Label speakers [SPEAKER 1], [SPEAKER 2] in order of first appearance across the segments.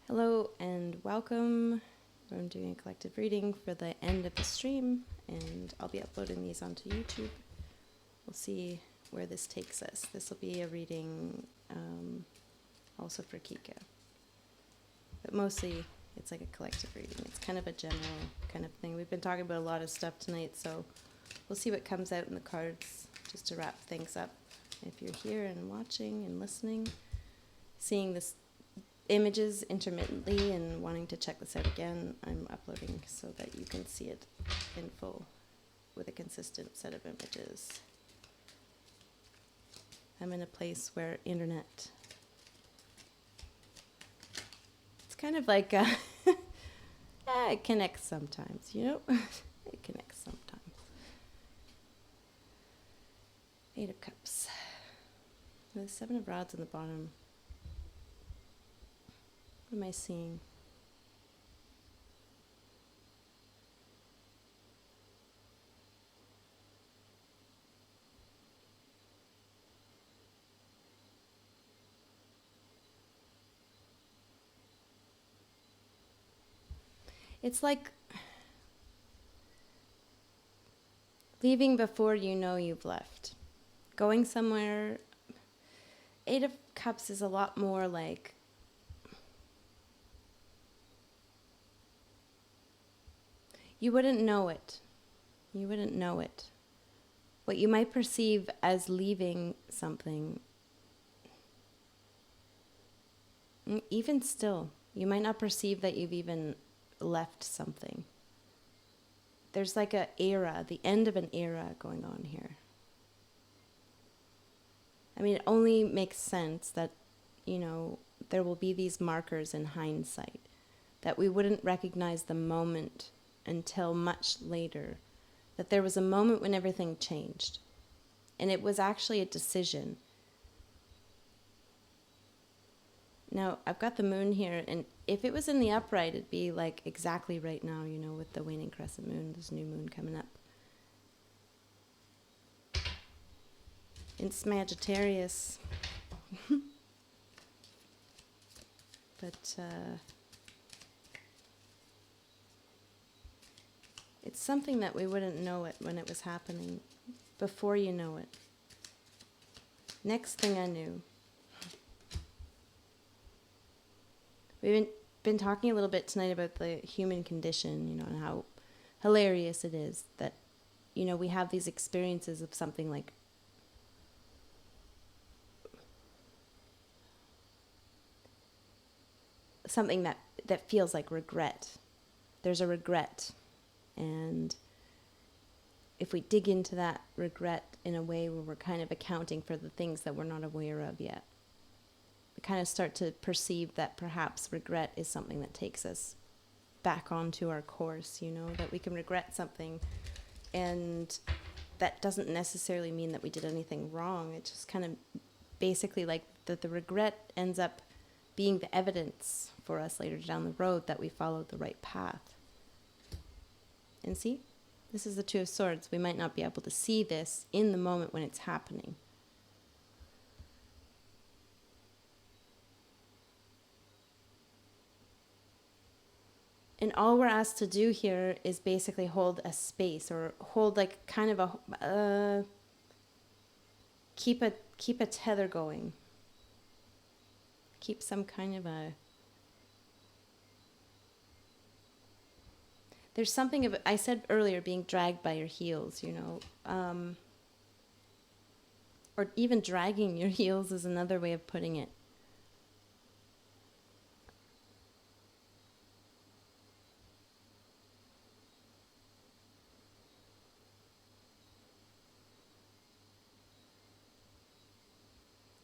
[SPEAKER 1] Hello and welcome. I'm doing a collective reading for the end of the stream, and I'll be uploading these onto YouTube. We'll see where this takes us. This will be a reading also for Kika, but mostly it's like a collective reading. It's kind of a general kind of thing. We've been talking about a lot of stuff tonight, so we'll see what comes out in the cards just to wrap things up. If you're here and watching and listening, seeing this images intermittently and wanting to check this out again, I'm uploading so that you can see it in full with a consistent set of images. I'm in a place where internet, it's kind of like it connects sometimes, you know? It connects sometimes. 8 of Cups. The 7 of Rods on the bottom. What am I seeing? It's like leaving before you know you've left. Going somewhere. 8 of Cups is a lot more like you wouldn't know it. You wouldn't know it. What you might perceive as leaving something, even still, you might not perceive that you've even left something. There's like an era, the end of an era going on here. I mean, it only makes sense that, you know, there will be these markers in hindsight, that we wouldn't recognize the moment until much later, that there was a moment when everything changed. And it was actually a decision. Now, I've got the moon here, and if it was in the upright, it'd be like exactly right now, you know, with the waning crescent moon, this new moon coming up. In Sagittarius. But it's something that we wouldn't know it when it was happening, before you know it. Next thing I knew. We've been talking a little bit tonight about the human condition, you know, and how hilarious it is that, you know, we have these experiences of something like something that feels like regret. There's a regret. And if we dig into that regret in a way where we're kind of accounting for the things that we're not aware of yet, we kind of start to perceive that perhaps regret is something that takes us back onto our course, you know, that we can regret something. And that doesn't necessarily mean that we did anything wrong. It just kind of basically like that the regret ends up being the evidence for us later down the road that we followed the right path. And see, this is the Two of Swords. We might not be able to see this in the moment when it's happening. And all we're asked to do here is basically hold a space, or hold like kind of a keep a tether going. Keep some kind of a. There's something of, I said earlier, being dragged by your heels, you know, or even dragging your heels is another way of putting it.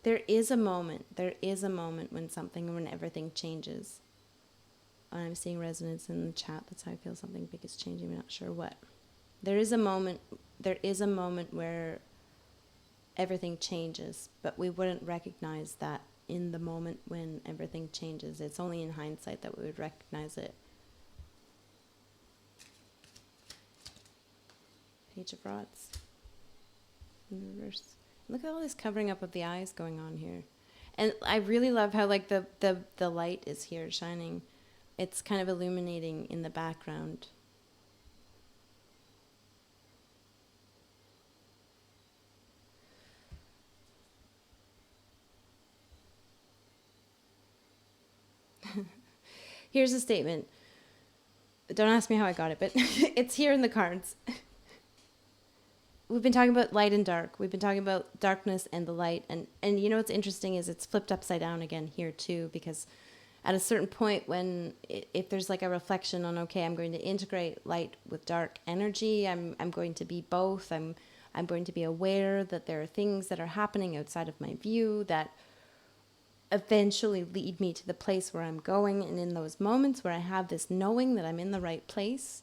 [SPEAKER 1] There is a moment when everything changes. I'm seeing resonance in the chat. That's how I feel something big is changing. I'm not sure what. There is a moment where everything changes, but we wouldn't recognize that in the moment when everything changes. It's only in hindsight that we would recognize it. Page of Rods in reverse. Look at all this covering up of the eyes going on here. And I really love how like the light is here shining. It's kind of illuminating in the background. Here's a statement. Don't ask me how I got it, but it's here in the cards. We've been talking about light and dark. We've been talking about darkness and the light. And you know what's interesting is it's flipped upside down again here too, because at a certain point when if there's like a reflection on, okay, I'm going to integrate light with dark energy, I'm going to be both. I'm going to be aware that there are things that are happening outside of my view that eventually lead me to the place where I'm going. And in those moments where I have this knowing that I'm in the right place,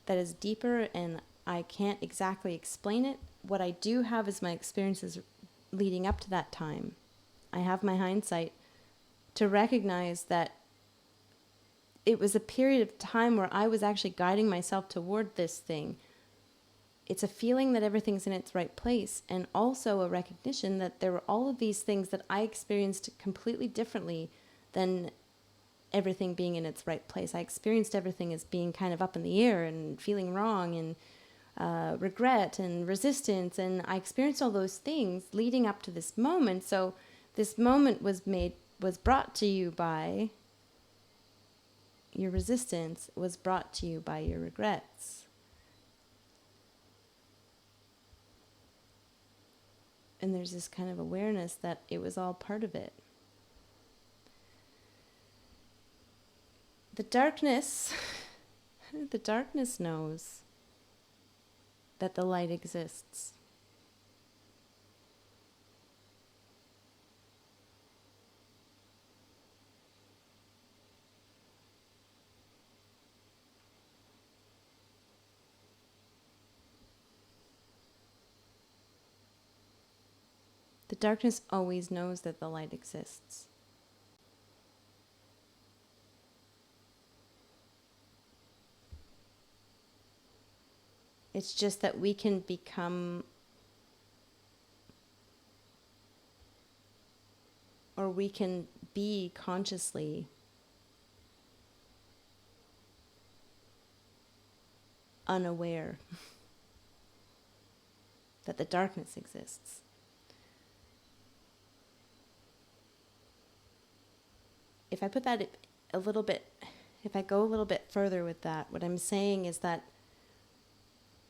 [SPEAKER 1] that is deeper and I can't exactly explain it, what I do have is my experiences leading up to that time. I have my hindsight to recognize that it was a period of time where I was actually guiding myself toward this thing. It's a feeling that everything's in its right place, and also a recognition that there were all of these things that I experienced completely differently than everything being in its right place. I experienced everything as being kind of up in the air and feeling wrong and regret and resistance, and I experienced all those things leading up to this moment. So this moment was brought to you by your resistance, was brought to you by your regrets. And there's this kind of awareness that it was all part of it. The darkness knows that the light exists. The darkness always knows that the light exists. It's just that we can become, or we can be consciously unaware that the darkness exists. If I put that a little bit, if I go a little bit further with that, what I'm saying is that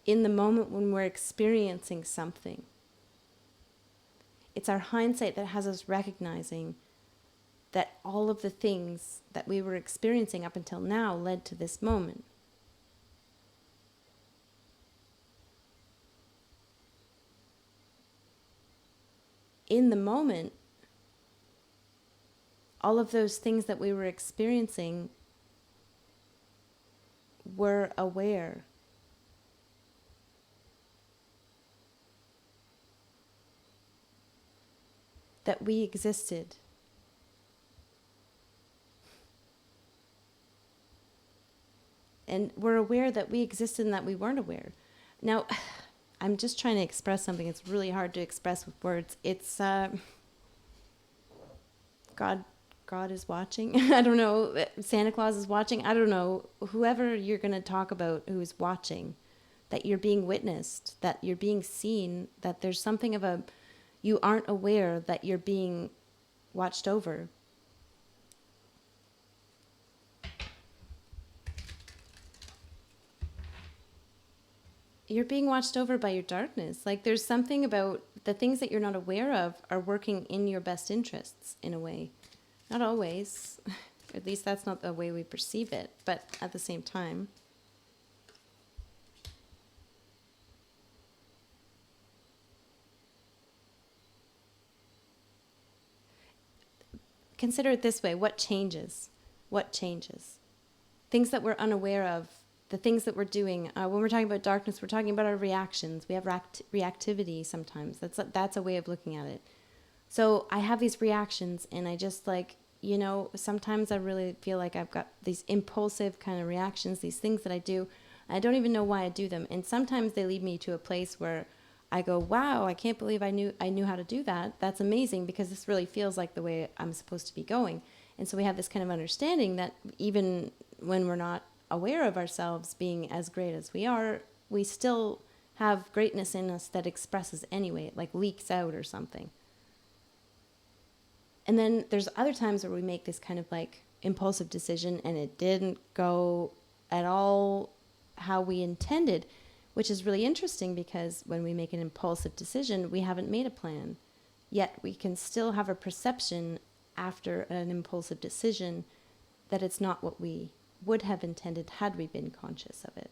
[SPEAKER 1] in the moment when we're experiencing something, it's our hindsight that has us recognizing that all of the things that we were experiencing up until now led to this moment. In the moment, all of those things that we were experiencing were aware. That we existed. And we're aware that we existed and that we weren't aware. Now, I'm just trying to express something. It's really hard to express with words. It's God is watching. I don't know. Santa Claus is watching. I don't know. Whoever you're going to talk about who's watching, that you're being witnessed, that you're being seen, that there's something of a, you aren't aware that you're being watched over. You're being watched over by your darkness. Like there's something about the things that you're not aware of are working in your best interests in a way. Not always. At least that's not the way we perceive it. But at the same time. Consider it this way. What changes? What changes? Things that we're unaware of. The things that we're doing. When we're talking about darkness, we're talking about our reactions. We have reactivity sometimes. That's a way of looking at it. So I have these reactions and I just like, you know, sometimes I really feel like I've got these impulsive kind of reactions, these things that I do. I don't even know why I do them. And sometimes they lead me to a place where I go, wow, I can't believe I knew how to do that. That's amazing, because this really feels like the way I'm supposed to be going. And so we have this kind of understanding that even when we're not aware of ourselves being as great as we are, we still have greatness in us that expresses anyway. It like leaks out or something. And then there's other times where we make this kind of like impulsive decision and it didn't go at all how we intended, which is really interesting, because when we make an impulsive decision, we haven't made a plan. Yet we can still have a perception after an impulsive decision that it's not what we would have intended had we been conscious of it.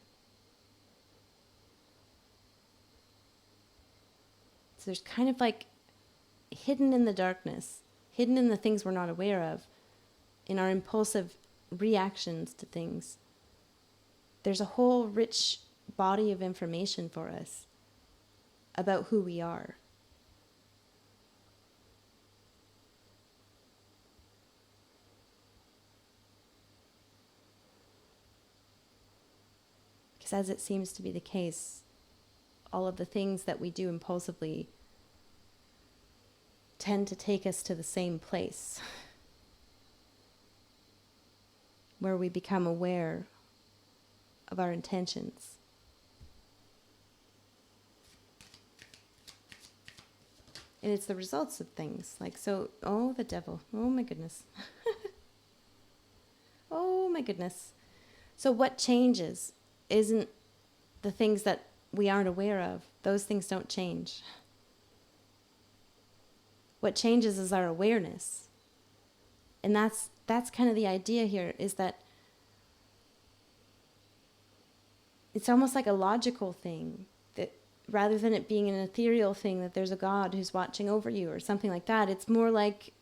[SPEAKER 1] So there's kind of like hidden in the darkness, hidden in the things we're not aware of, in our impulsive reactions to things, there's a whole rich body of information for us about who we are. Because as it seems to be the case, all of the things that we do impulsively tend to take us to the same place, where we become aware of our intentions. And it's the results of things. Like, so, oh, the devil. Oh, my goodness. Oh, my goodness. So what changes isn't the things that we aren't aware of. Those things don't change. What changes is our awareness. And that's kind of the idea here, is that it's almost like a logical thing, that rather than it being an ethereal thing, that there's a God who's watching over you or something like that, it's more like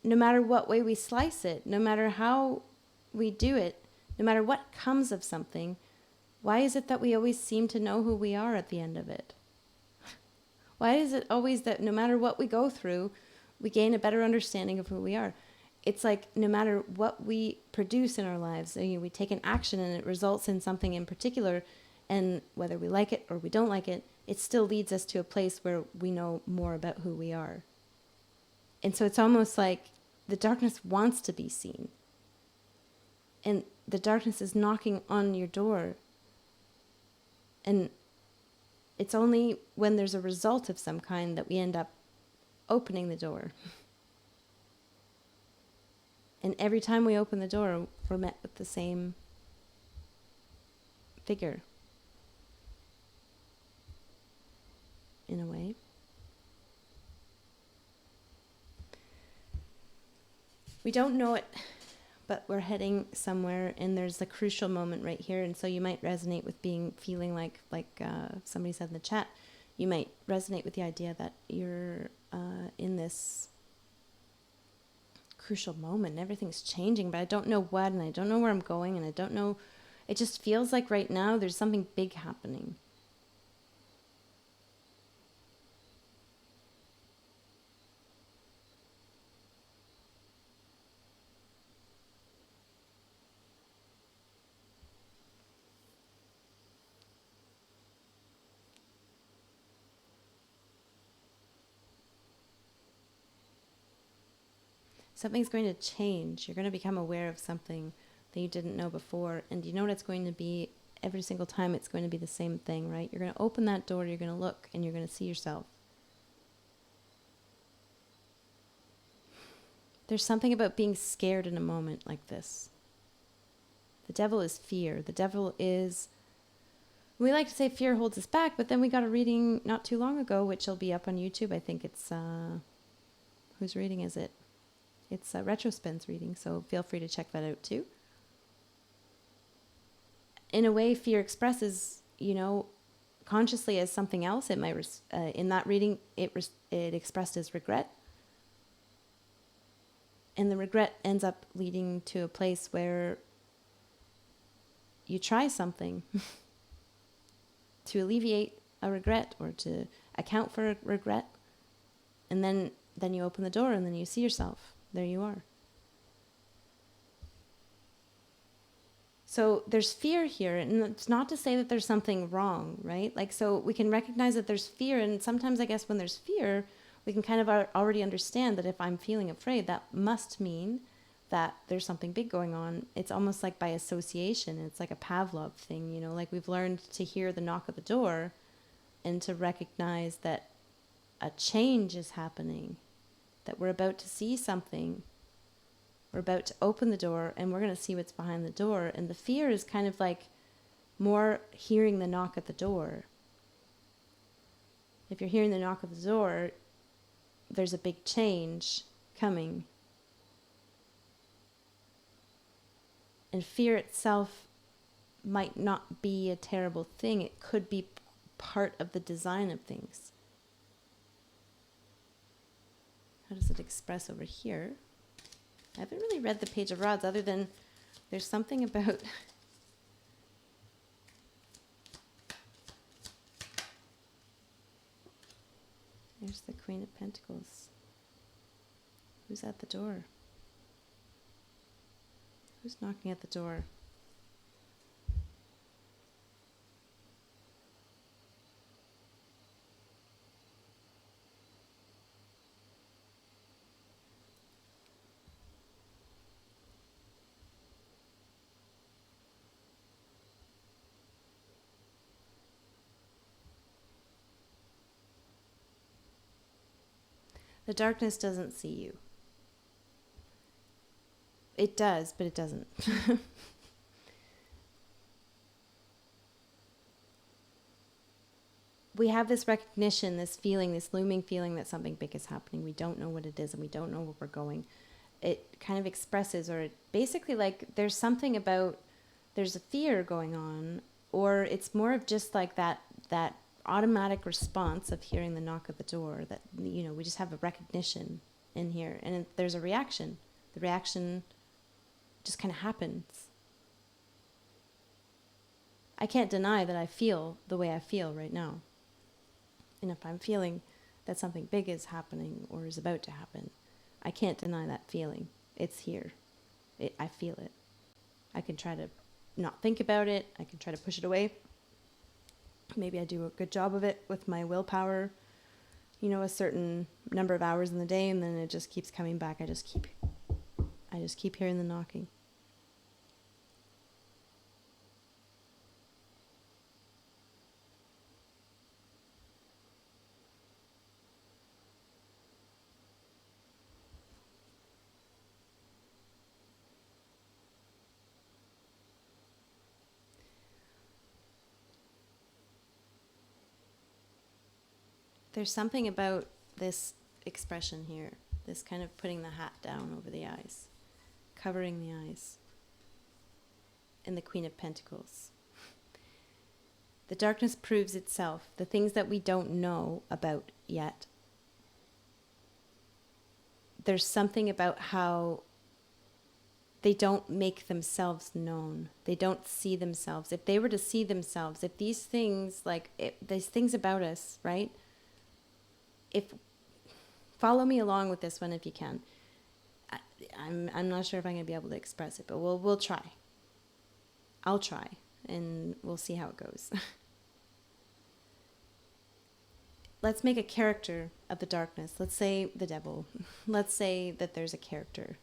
[SPEAKER 1] no matter what way we slice it, no matter how we do it, no matter what comes of something, why is it that we always seem to know who we are at the end of it? Why is it always that no matter what we go through, we gain a better understanding of who we are? It's like no matter what we produce in our lives, we take an action and it results in something in particular, and whether we like it or we don't like it, it still leads us to a place where we know more about who we are. And so it's almost like the darkness wants to be seen. And the darkness is knocking on your door. And it's only when there's a result of some kind that we end up opening the door. And every time we open the door, we're met with the same figure, in a way. We don't know it, but we're heading somewhere, and there's a crucial moment right here. And so you might resonate with feeling like somebody said in the chat, you might resonate with the idea that you're in this crucial moment. Everything's changing, but I don't know what, and I don't know where I'm going, and I don't know. It just feels like right now there's something big happening. Something's going to change. You're going to become aware of something that you didn't know before. And you know what it's going to be every single time? It's going to be the same thing, right? You're going to open that door, you're going to look, and you're going to see yourself. There's something about being scared in a moment like this. The devil is fear. The devil is... We like to say fear holds us back, but then we got a reading not too long ago, which will be up on YouTube. I think it's... whose reading is it? It's Retrospin's reading, so feel free to check that out too. In a way, fear expresses, consciously as something else. It might, in that reading, it expressed as regret. And the regret ends up leading to a place where you try something to alleviate a regret or to account for a regret. And then you open the door and then you see yourself. There you are. So there's fear here, and it's not to say that there's something wrong, right? Like, so we can recognize that there's fear, and sometimes I guess when there's fear, we can kind of already understand that if I'm feeling afraid, that must mean that there's something big going on. It's almost like by association. It's like a Pavlov thing, you know, like we've learned to hear the knock at the door and to recognize that a change is happening, that we're about to see something. We're about to open the door and we're going to see what's behind the door. And the fear is kind of like more hearing the knock at the door. If you're hearing the knock at the door, there's a big change coming. And fear itself might not be a terrible thing. It could be part of the design of things. How does it express over here? I haven't really read the Page of Rods other than there's something about there's the Queen of Pentacles. Who's at the door? Who's knocking at the door? The darkness doesn't see you. It does, but it doesn't. We have this recognition, this feeling, this looming feeling that something big is happening. We don't know what it is and we don't know where we're going. It kind of expresses, or it basically like there's something about, there's a fear going on, or it's more of just like that automatic response of hearing the knock at the door, that, you know, we just have a recognition in here and there's a reaction. The reaction just kind of happens. I can't deny that I feel the way I feel right now. And if I'm feeling that something big is happening or is about to happen, I can't deny that feeling. It's here. I feel it. I can try to not think about it. I can try to push it away. Maybe I do a good job of it with my willpower, you know, a certain number of hours in the day, and then it just keeps coming back. I just keep hearing the knocking. There's something about this expression here, this kind of putting the hat down over the eyes, covering the eyes, and the Queen of Pentacles. The darkness proves itself, the things that we don't know about yet. There's something about how they don't make themselves known. They don't see themselves. If they were to see themselves, if these things, there's things about us, right? If follow me along with this one if you can. I'm not sure if I'm going to be able to express it, but we'll try. I'll try, and we'll see how it goes. Let's make a character of the darkness. Let's say the devil. Let's say that there's a character.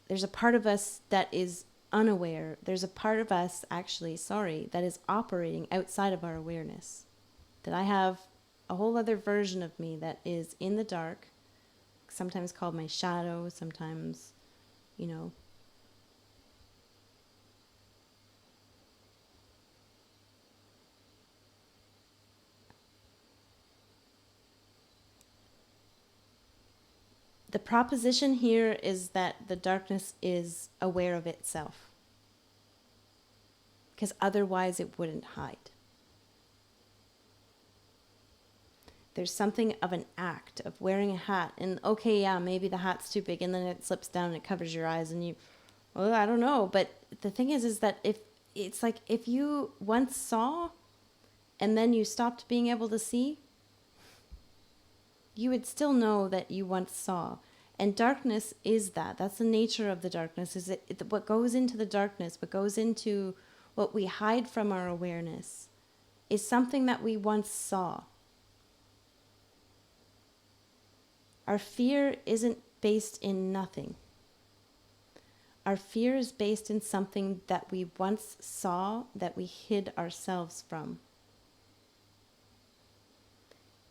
[SPEAKER 1] There's a part of us that is unaware. There's a part of us, that is operating outside of our awareness. That I have a whole other version of me that is in the dark, sometimes called my shadow, sometimes, you know, the proposition here is that the darkness is aware of itself, because otherwise it wouldn't hide. There's something of an act of wearing a hat, and okay, yeah, maybe the hat's too big and then it slips down and it covers your eyes and well, I don't know. But the thing is that if you once saw and then you stopped being able to see, you would still know that you once saw. And darkness is that. That's the nature of the darkness. Is what goes into the darkness, what goes into what we hide from our awareness, is something that we once saw. Our fear isn't based in nothing. Our fear is based in something that we once saw, that we hid ourselves from.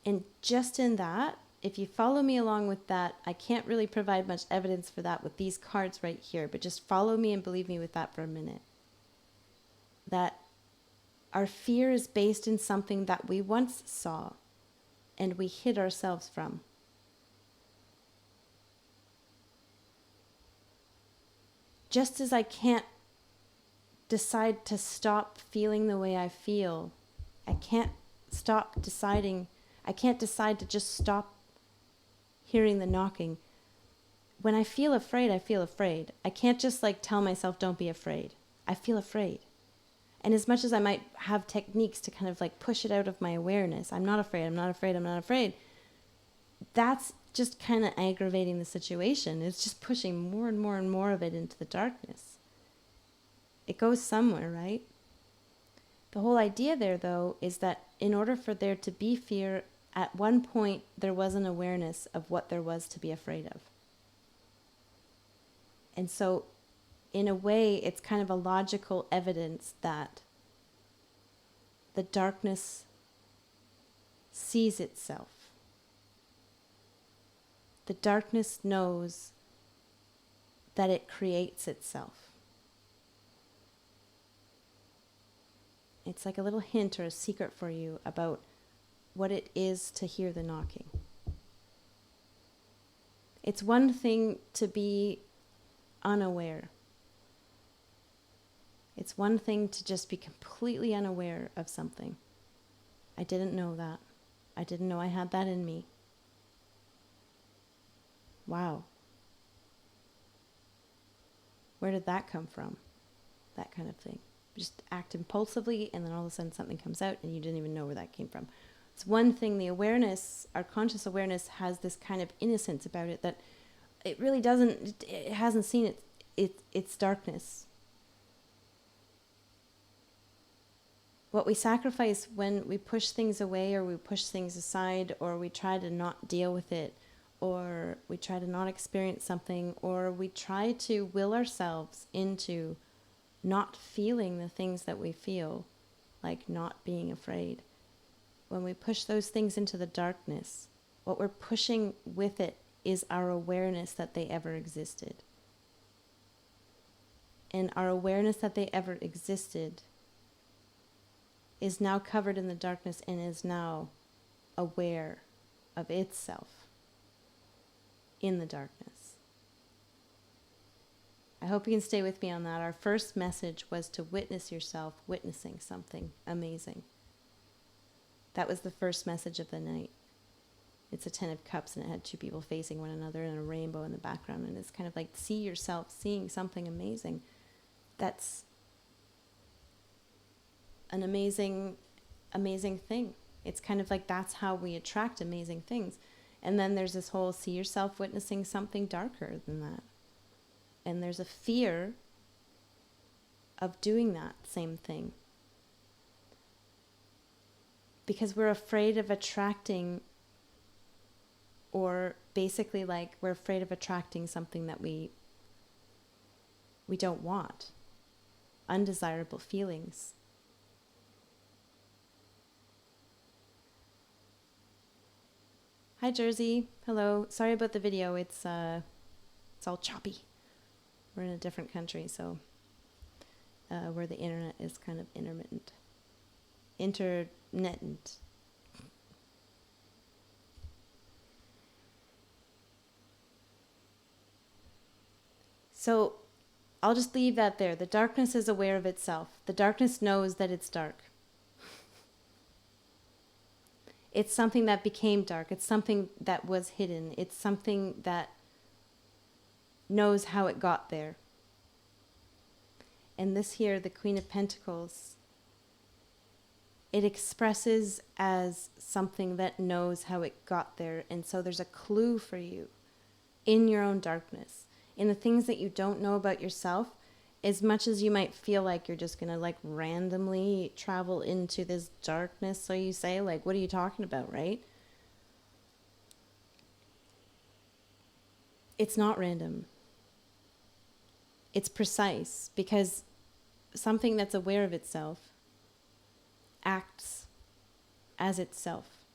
[SPEAKER 1] And just in that, if you follow me along with that, I can't really provide much evidence for that with these cards right here, but just follow me and believe me with that for a minute. That our fear is based in something that we once saw and we hid ourselves from. Just as I can't decide to stop feeling the way I feel, I can't decide to just stop hearing the knocking. When I feel afraid, I feel afraid. I can't just tell myself, don't be afraid. I feel afraid. And as much as I might have techniques to kind of push it out of my awareness, I'm not afraid, I'm not afraid, I'm not afraid. That's just kind of aggravating the situation. It's just pushing more and more and more of it into the darkness. It goes somewhere, right? The whole idea there, though, is that in order for there to be fear, at one point there was an awareness of what there was to be afraid of. And so, in a way, it's kind of a logical evidence that the darkness sees itself. The darkness knows that it creates itself. It's like a little hint or a secret for you about what it is to hear the knocking. It's one thing to be unaware. It's one thing to just be completely unaware of something. I didn't know that. I didn't know I had that in me. Wow. Where did that come from? That kind of thing. Just act impulsively and then all of a sudden something comes out and you didn't even know where that came from. It's one thing, the awareness, our conscious awareness has this kind of innocence about it that it really doesn't, it hasn't seen its darkness. What we sacrifice when we push things away or we push things aside or we try to not deal with it or we try to not experience something or we try to will ourselves into not feeling the things that we feel, like not being afraid. When we push those things into the darkness, what we're pushing with it is our awareness that they ever existed. And our awareness that they ever existed is now covered in the darkness and is now aware of itself in the darkness. I hope you can stay with me on that. Our first message was to witness yourself witnessing something amazing. That was the first message of the night. It's a 10 of Cups and it had two people facing one another and a rainbow in the background. And it's kind of like, see yourself seeing something amazing. That's an amazing, amazing thing. It's kind of like that's how we attract amazing things. And then there's this whole see yourself witnessing something darker than that. And there's a fear of doing that same thing. Because we're afraid of attracting, or basically we're afraid of attracting something that we don't want. Undesirable feelings. Hi Jersey, hello. Sorry about the video. It's all choppy. We're in a different country, so where the internet is kind of intermittent. Intermittent. So I'll just leave that there. The darkness is aware of itself. The darkness knows that it's dark. It's something that became dark. It's something that was hidden. It's something that knows how it got there. And this here, the Queen of Pentacles, it expresses as something that knows how it got there. And so there's a clue for you in your own darkness, in the things that you don't know about yourself. As much as you might feel like you're just going to like randomly travel into this darkness, so you say, like, what are you talking about, right? It's not random. It's precise, because something that's aware of itself acts as itself.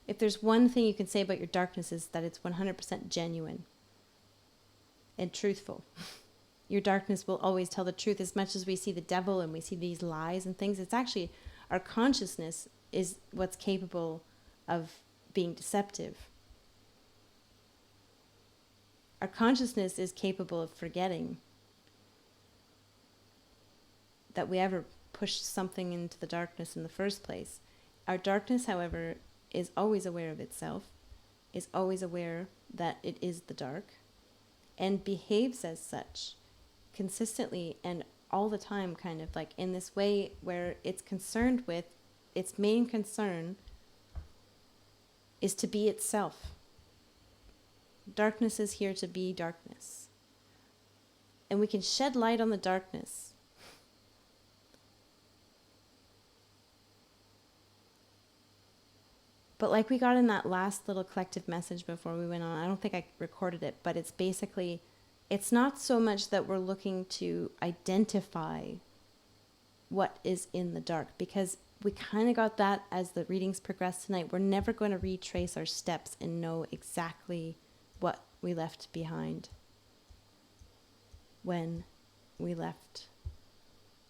[SPEAKER 1] If there's one thing you can say about your darkness, is that it's 100% genuine and truthful. Your darkness will always tell the truth. As much as we see the devil and we see these lies and things, it's actually our consciousness is what's capable of being deceptive. Our consciousness is capable of forgetting that we ever pushed something into the darkness in the first place. Our darkness, however, is always aware of itself, is always aware that it is the dark, and behaves as such consistently and all the time, kind of like in this way where it's concerned with, its main concern is to be itself. Darkness is here to be darkness. And we can shed light on the darkness. But like we got in that last little collective message before we went on, I don't think I recorded it, but it's basically, it's not so much that we're looking to identify what is in the dark, because we kind of got that as the readings progress tonight. We're never going to retrace our steps and know exactly what we left behind when we left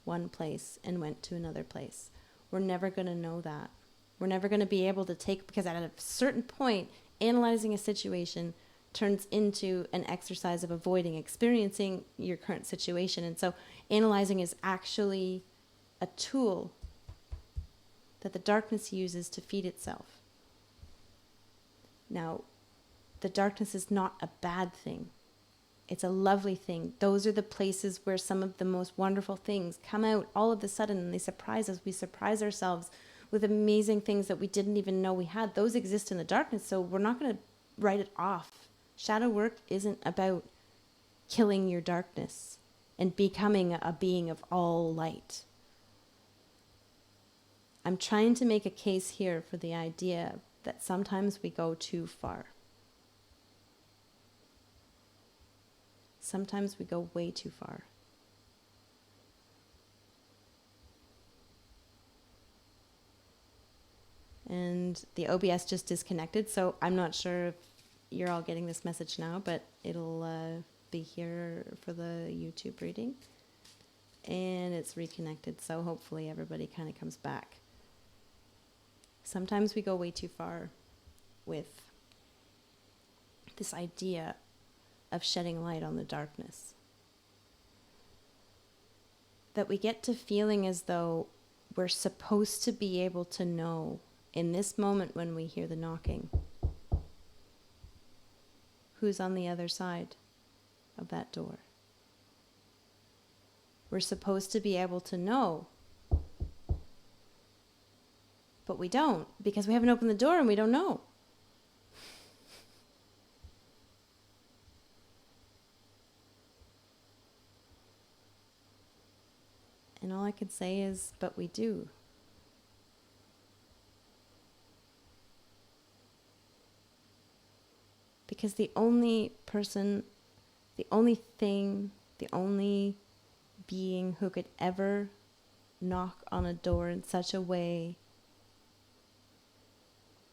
[SPEAKER 1] one place and went to another place. We're never going to know that. We're never going to be able to take, because at a certain point, analyzing a situation turns into an exercise of avoiding experiencing your current situation. And so analyzing is actually a tool that the darkness uses to feed itself. Now, the darkness is not a bad thing. It's a lovely thing. Those are the places where some of the most wonderful things come out all of a sudden, and they surprise us. We surprise ourselves with amazing things that we didn't even know we had. Those exist in the darkness, so we're not going to write it off. Shadow work isn't about killing your darkness and becoming a being of all light. I'm trying to make a case here for the idea that sometimes we go too far. Sometimes we go way too far. And the OBS just disconnected, so I'm not sure if you're all getting this message now, but it'll be here for the YouTube reading. And it's reconnected, so hopefully everybody kind of comes back. Sometimes we go way too far with this idea of shedding light on the darkness. That we get to feeling as though we're supposed to be able to know in this moment when we hear the knocking, who's on the other side of that door. We're supposed to be able to know, but we don't, because we haven't opened the door and we don't know. And all I could say is, but we do. Because the only person, the only thing, the only being who could ever knock on a door in such a way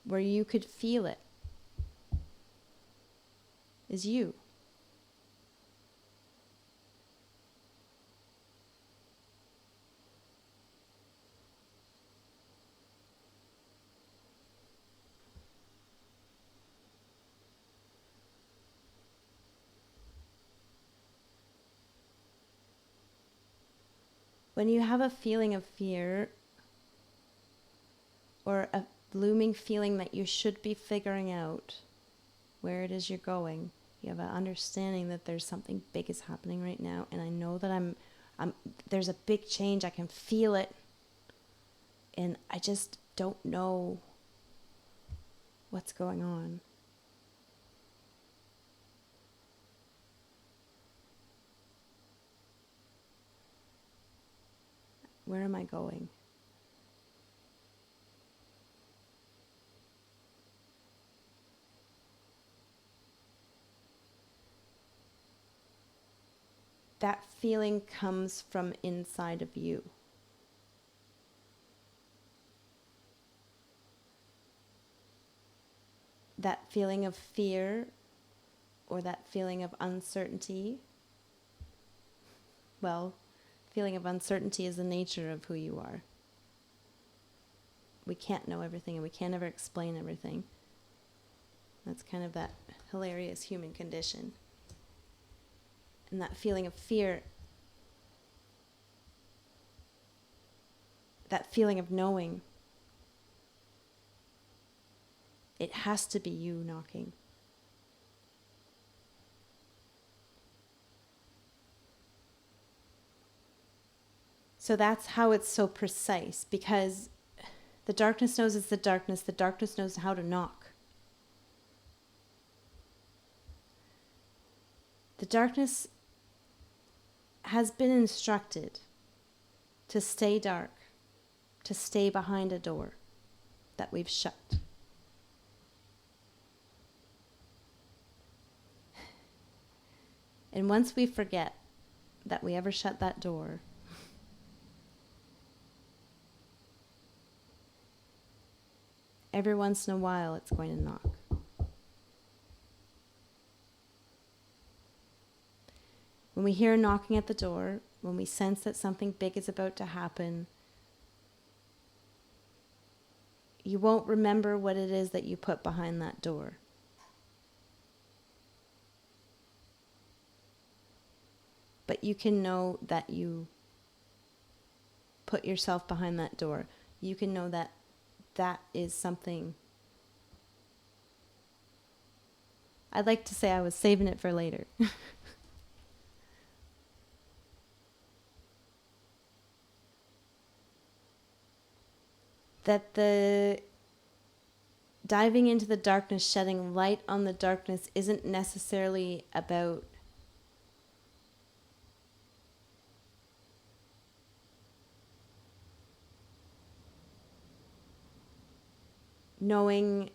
[SPEAKER 1] where you could feel it is you. When you have a feeling of fear or a looming feeling that you should be figuring out where it is you're going, you have an understanding that there's something big is happening right now, and I know that I'm there's a big change, I can feel it, and I just don't know what's going on. Where am I going? That feeling comes from inside of you. That feeling of fear or that feeling of uncertainty, well, feeling of uncertainty is the nature of who you are. We can't know everything and we can't ever explain everything. That's kind of that hilarious human condition. And that feeling of fear, that feeling of knowing, it has to be you knocking. So that's how it's so precise, because the darkness knows it's the darkness knows how to knock. The darkness has been instructed to stay dark, to stay behind a door that we've shut. And once we forget that we ever shut that door, every once in a while it's going to knock. When we hear knocking at the door, when we sense that something big is about to happen, you won't remember what it is that you put behind that door. But you can know that you put yourself behind that door. You can know that that is something. I'd like to say I was saving it for later. That the diving into the darkness, shedding light on the darkness, isn't necessarily about knowing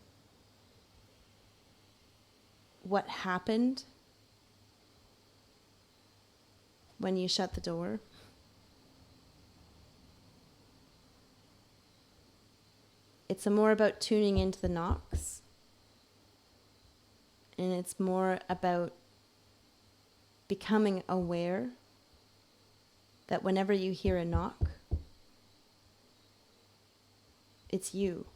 [SPEAKER 1] what happened when you shut the door. It's more about tuning into the knocks. And it's more about becoming aware that whenever you hear a knock, it's you.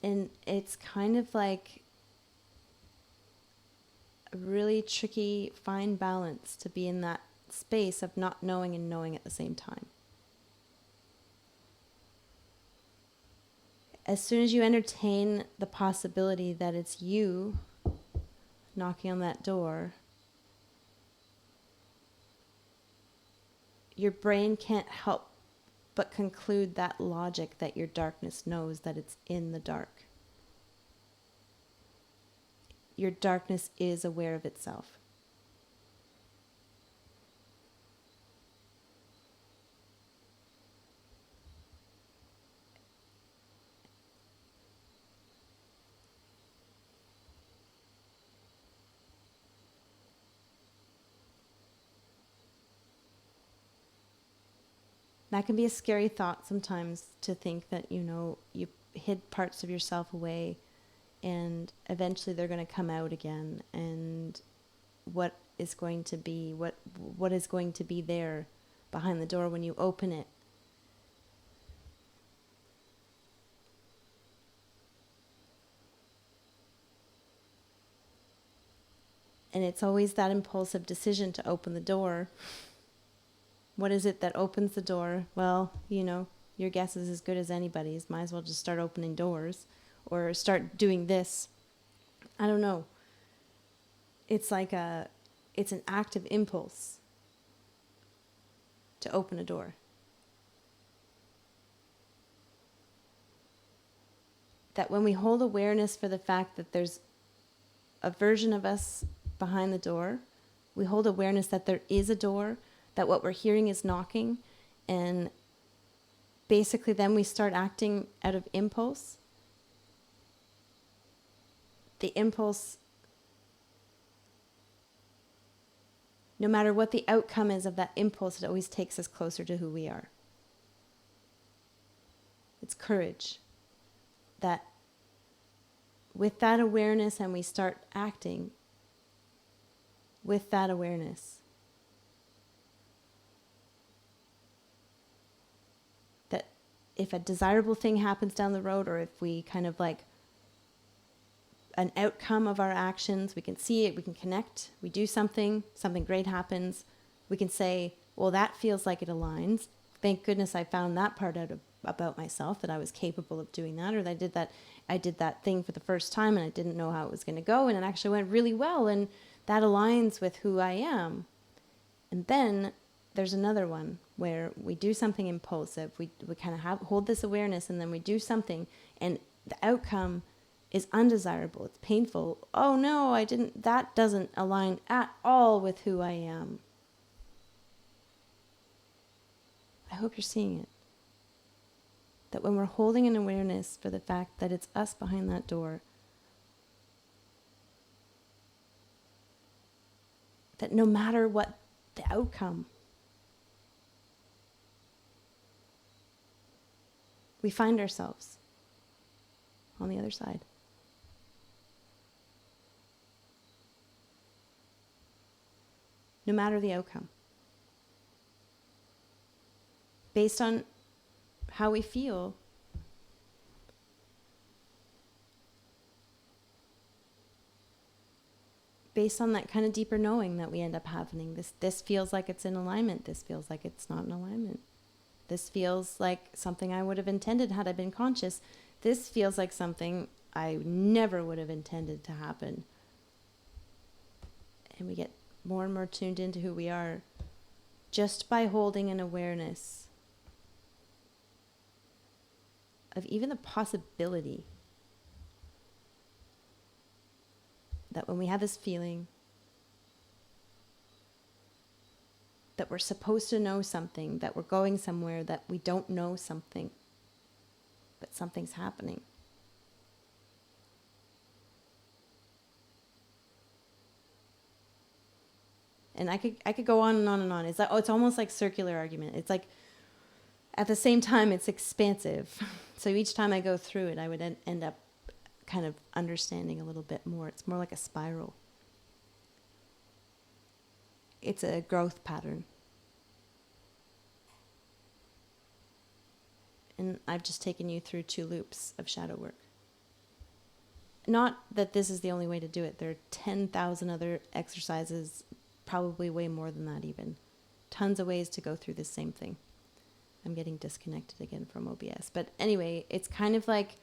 [SPEAKER 1] And it's kind of like a really tricky, fine balance to be in that space of not knowing and knowing at the same time. As soon as you entertain the possibility that it's you knocking on that door, your brain can't help but conclude that logic that your darkness knows that it's in the dark. Your darkness is aware of itself. That can be a scary thought sometimes, to think that, you hid parts of yourself away and eventually they're going to come out again, and what is going to be there behind the door when you open it. And it's always that impulsive decision to open the door. What is it that opens the door? Well, your guess is as good as anybody's. Might as well just start opening doors or start doing this. I don't know. It's like it's an active impulse to open a door. That when we hold awareness for the fact that there's a version of us behind the door, We hold awareness that there is a door, that what we're hearing is knocking, and basically then we start acting out of impulse. The impulse, no matter what the outcome is of that impulse, it always takes us closer to who we are. It's courage. That with that awareness, and we start acting with that awareness, that if a desirable thing happens down the road, or if we kind of like an outcome of our actions, we can see it, we can connect, we do something great happens, we can say, well, that feels like it aligns. Thank goodness I found that part out about myself, that I was capable of doing that, or that I did that thing for the first time and I didn't know how it was going to go, and it actually went really well, and that aligns with who I am. And then there's another one where we do something impulsive, we kind of hold this awareness, and then we do something, and the outcome is undesirable, it's painful. Oh no, that doesn't align at all with who I am. I hope you're seeing it. That when we're holding an awareness for the fact that it's us behind that door, that no matter what the outcome, we find ourselves on the other side. No matter the outcome. Based on how we feel, based on that kind of deeper knowing that we end up having. This feels like it's in alignment. This feels like it's not in alignment. This feels like something I would have intended had I been conscious. This feels like something I never would have intended to happen. And we get more and more tuned into who we are just by holding an awareness of even the possibility that when we have this feeling that we're supposed to know something, that we're going somewhere, that we don't know something, but something's happening. And I could go on and on and on. It's like, it's almost like circular argument. It's like, at the same time, it's expansive. So each time I go through it, I would end up kind of understanding a little bit more. It's more like a spiral. It's a growth pattern. And I've just taken you through 2 loops of shadow work. Not that this is the only way to do it. There are 10,000 other exercises, probably way more than that even. Tons of ways to go through the same thing. I'm getting disconnected again from OBS. But anyway, it's kind of like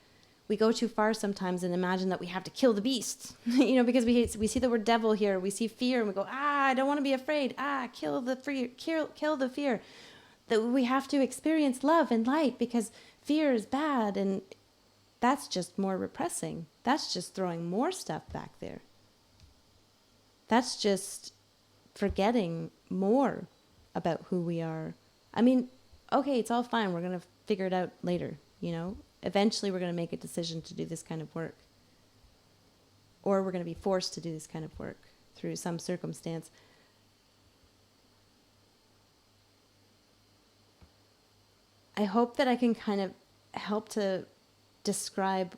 [SPEAKER 1] we go too far sometimes and imagine that we have to kill the beast. Because we see the word devil here. We see fear and we go, I don't want to be afraid. Kill the fear. Kill the fear. That we have to experience love and light because fear is bad. And that's just more repressing. That's just throwing more stuff back there. That's just forgetting more about who we are. I mean, okay, it's all fine. We're going to figure it out later, Eventually we're going to make a decision to do this kind of work. Or we're going to be forced to do this kind of work through some circumstance. I hope that I can kind of help to describe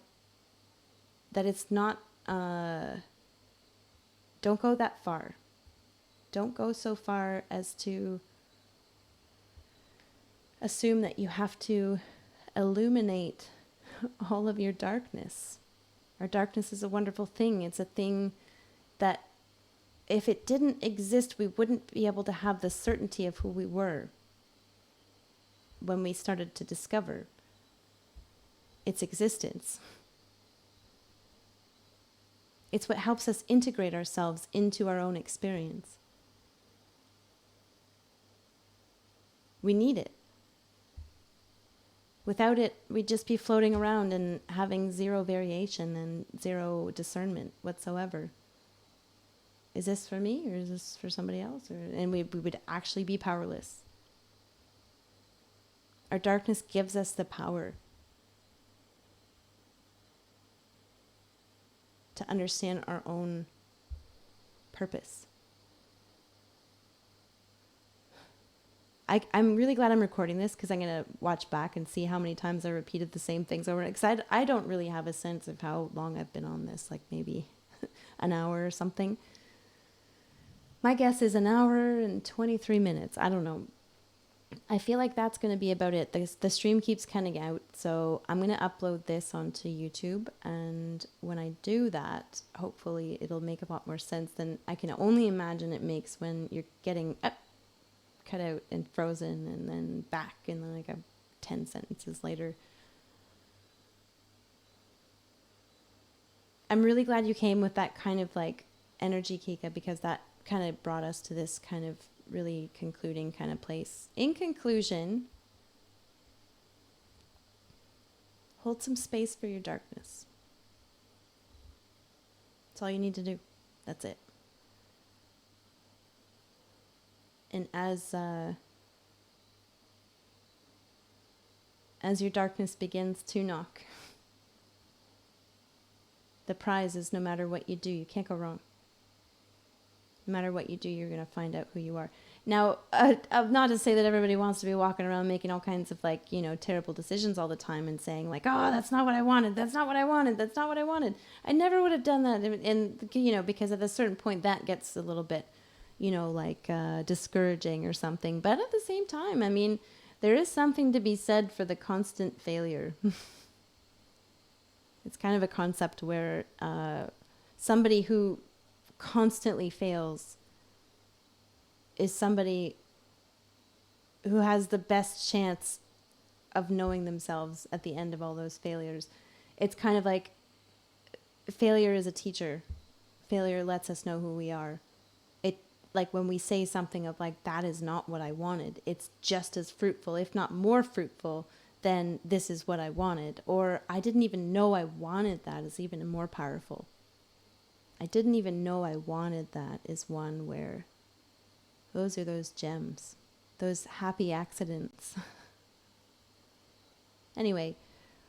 [SPEAKER 1] that it's not, don't go that far. Don't go so far as to assume that you have to illuminate all of your darkness. Our darkness is a wonderful thing. It's a thing that if it didn't exist, we wouldn't be able to have the certainty of who we were when we started to discover its existence. It's what helps us integrate ourselves into our own experience. We need it. Without it, we'd just be floating around and having zero variation and zero discernment whatsoever. is this for me or is this for somebody else? And we would actually be powerless. Our darkness gives us the power to understand our own purpose. I'm really glad I'm recording this because I'm going to watch back and see how many times I repeated the same things over. Because I don't really have a sense of how long I've been on this, like maybe an hour or something. My guess is an hour and 23 minutes. I don't know. I feel like that's going to be about it. The stream keeps cutting out, so I'm going to upload this onto YouTube. And when I do that, hopefully it'll make a lot more sense than I can only imagine it makes when you're getting cut out and frozen and then back in like 10 sentences later. I'm really glad you came with that kind of like energy, Kika, because that kind of brought us to this kind of really concluding kind of place. In conclusion, hold some space for your darkness. That's all you need to do. That's it. And as your darkness begins to knock, the prize is no matter what you do, you can't go wrong. No matter what you do, you're going to find out who you are. Now, not to say that everybody wants to be walking around making all kinds of like, terrible decisions all the time and saying like, oh, that's not what I wanted. That's not what I wanted. That's not what I wanted. I never would have done that. And because at a certain point that gets a little bit, discouraging or something. But at the same time, I mean, there is something to be said for the constant failure. It's kind of a concept where somebody who constantly fails is somebody who has the best chance of knowing themselves at the end of all those failures. It's kind of like failure is a teacher. Failure lets us know who we are. Like when we say something of like, that is not what I wanted, it's just as fruitful, if not more fruitful, than this is what I wanted. Or I didn't even know I wanted that is even more powerful. I didn't even know I wanted that is one where those are those gems, those happy accidents. Anyway,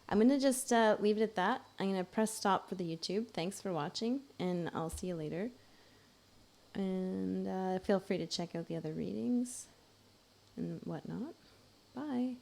[SPEAKER 1] I'm going to just leave it at that. I'm going to press stop for the YouTube. Thanks for watching, and I'll see you later. And feel free to check out the other readings and whatnot. Bye.